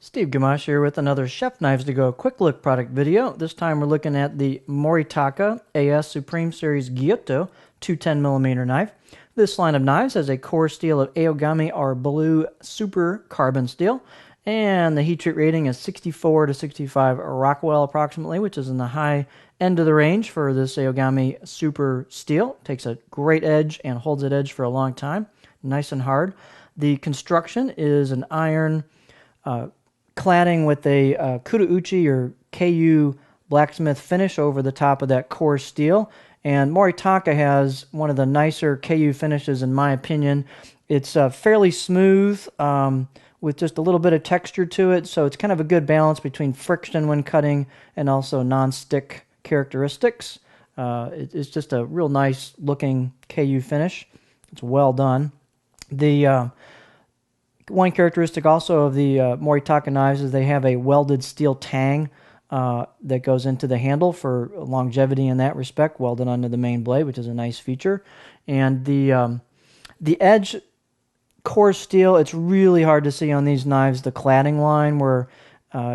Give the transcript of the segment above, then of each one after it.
Steve Gamache here with another Chef Knives to Go quick look product video. This time we're looking at the Moritaka AS Supreme Series Gyuto 210mm knife. This line of knives has a core steel of Aogami or blue super carbon steel, and the heat treat rating is 64 to 65 Rockwell approximately, which is in the high end of the range for this Aogami super steel. It takes a great edge and holds that edge for a long time, nice and hard. The construction is an iron cladding with a Kudauchi or KU blacksmith finish over the top of that core steel. And Moritaka has one of the nicer KU finishes in my opinion. It's fairly smooth with just a little bit of texture to it, so it's kind of a good balance between friction when cutting and also non-stick characteristics. It's just a real nice looking KU finish. It's well done. The one characteristic also of the Moritaka knives is they have a welded steel tang that goes into the handle for longevity in that respect, welded onto the main blade, which is a nice feature. And the edge core steel, it's really hard to see on these knives the cladding line where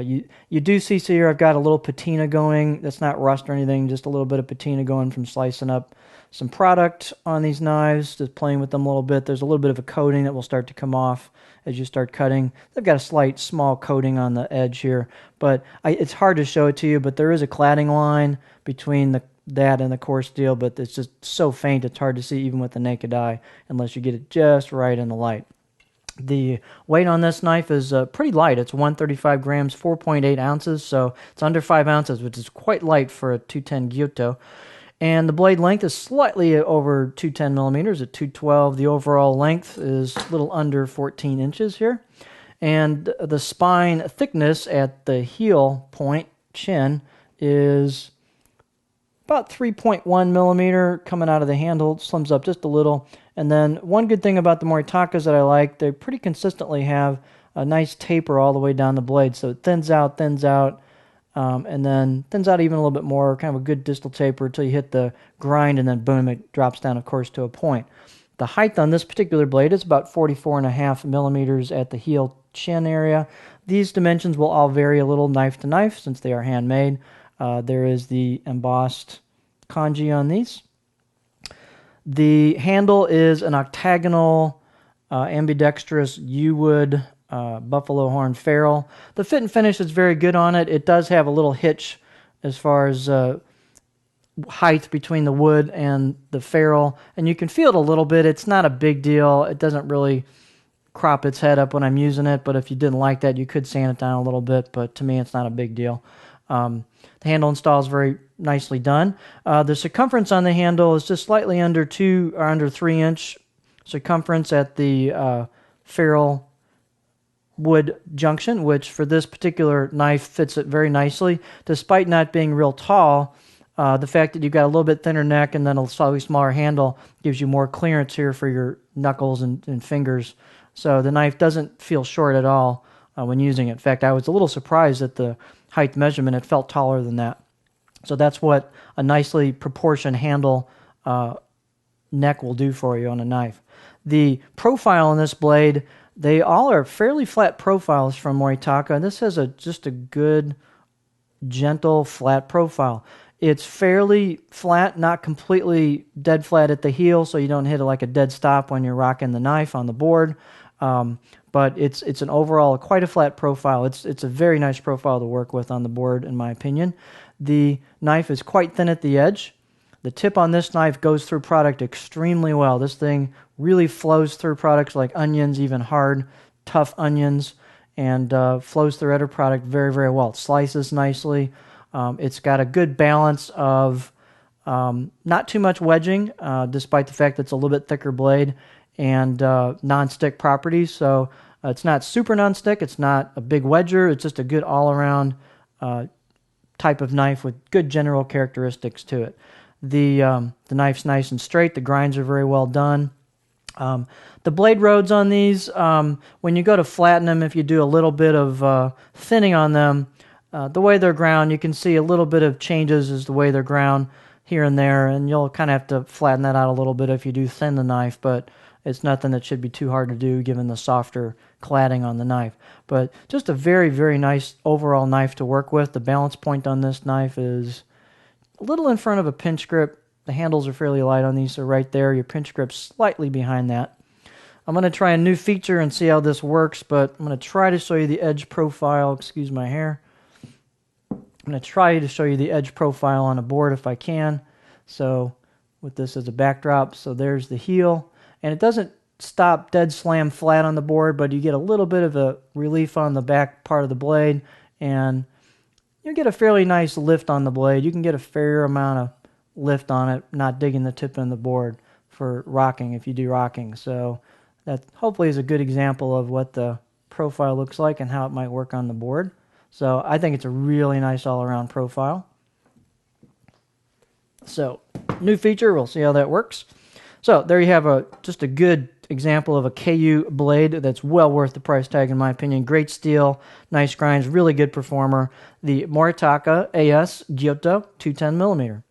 you do see here I've got a little patina going. That's not rust or anything, just a little bit of patina going from slicing up some product on these knives, just playing with them a little bit. There's a little bit of a coating that will start to come off as you start cutting. They've got a slight small coating on the edge here, but it's hard to show it to you, but there is a cladding line between that and the core steel, but it's just so faint it's hard to see even with the naked eye unless you get it just right in the light. The weight on this knife is pretty light. It's 135 grams, 4.8 ounces, so it's under 5 ounces, which is quite light for a 210 Gyuto. And the blade length is slightly over 210 millimeters at 212. The overall length is a little under 14 inches here. And the spine thickness at the heel point, chin, is about 3.1 millimeter coming out of the handle. It slims up just a little. And then one good thing about the Moritakas that I like, they pretty consistently have a nice taper all the way down the blade. So it thins out, and then thins out even a little bit more, kind of a good distal taper until you hit the grind, and then boom, it drops down, of course, to a point. The height on this particular blade is about 44.5 millimeters at the heel chin area. These dimensions will all vary a little knife to knife since they are handmade. There is the embossed kanji on these. The handle is an octagonal ambidextrous U-wood buffalo horn ferrule. The fit and finish is very good on it. It does have a little hitch as far as height between the wood and the ferrule, and you can feel it a little bit. It's not a big deal. It doesn't really crop its head up when I'm using it, but if you didn't like that, you could sand it down a little bit, but to me, it's not a big deal. The handle install is very nicely done. The circumference on the handle is just slightly under 2 or under 3 inch circumference at the ferrule wood junction, which for this particular knife fits it very nicely. Despite not being real tall, the fact that you've got a little bit thinner neck and then a slightly smaller handle gives you more clearance here for your knuckles and fingers. So the knife doesn't feel short at all when using it. In fact, I was a little surprised at the height measurement. It felt taller than that. So that's what a nicely proportioned handle neck will do for you on a knife. The profile on this blade, they all are fairly flat profiles from Moritaka. This has just a good, gentle, flat profile. It's fairly flat, not completely dead flat at the heel, so you don't hit it like a dead stop when you're rocking the knife on the board. But it's an overall quite a flat profile. It's a very nice profile to work with on the board, in my opinion. The knife is quite thin at the edge. The tip on this knife goes through product extremely well. This thing really flows through products like onions, even hard, tough onions, and flows through other product very, very well. It slices nicely. It's got a good balance of not too much wedging, despite the fact that it's a little bit thicker blade, and non-stick properties. So it's not super non-stick. It's not a big wedger. It's just a good all-around type of knife with good general characteristics to it. The knife's nice and straight. The grinds are very well done. The blade roads on these, when you go to flatten them, if you do a little bit of thinning on them, the way they're ground, you can see a little bit of changes as the way they're ground here and there, and you'll kind of have to flatten that out a little bit if you do thin the knife, but it's nothing that should be too hard to do given the softer cladding on the knife. But just a very, very nice overall knife to work with. The balance point on this knife is a little in front of a pinch grip. The handles are fairly light on these, so right there, your pinch grip's slightly behind that. I'm going to try a new feature and see how this works, but I'm going to try to show you the edge profile. Excuse my hair. I'm going to try to show you the edge profile on a board if I can. So with this as a backdrop, so there's the heel. And it doesn't stop dead slam flat on the board, but you get a little bit of a relief on the back part of the blade, and you get a fairly nice lift on the blade. You can get a fair amount of lift on it, not digging the tip in the board for rocking if you do rocking. So that hopefully is a good example of what the profile looks like and how it might work on the board. So I think it's a really nice all-around profile. So new feature, we'll see how that works. So there you have just a good example of a KU blade that's well worth the price tag in my opinion. Great steel, nice grinds, really good performer. The Moritaka AS Gyuto 210mm.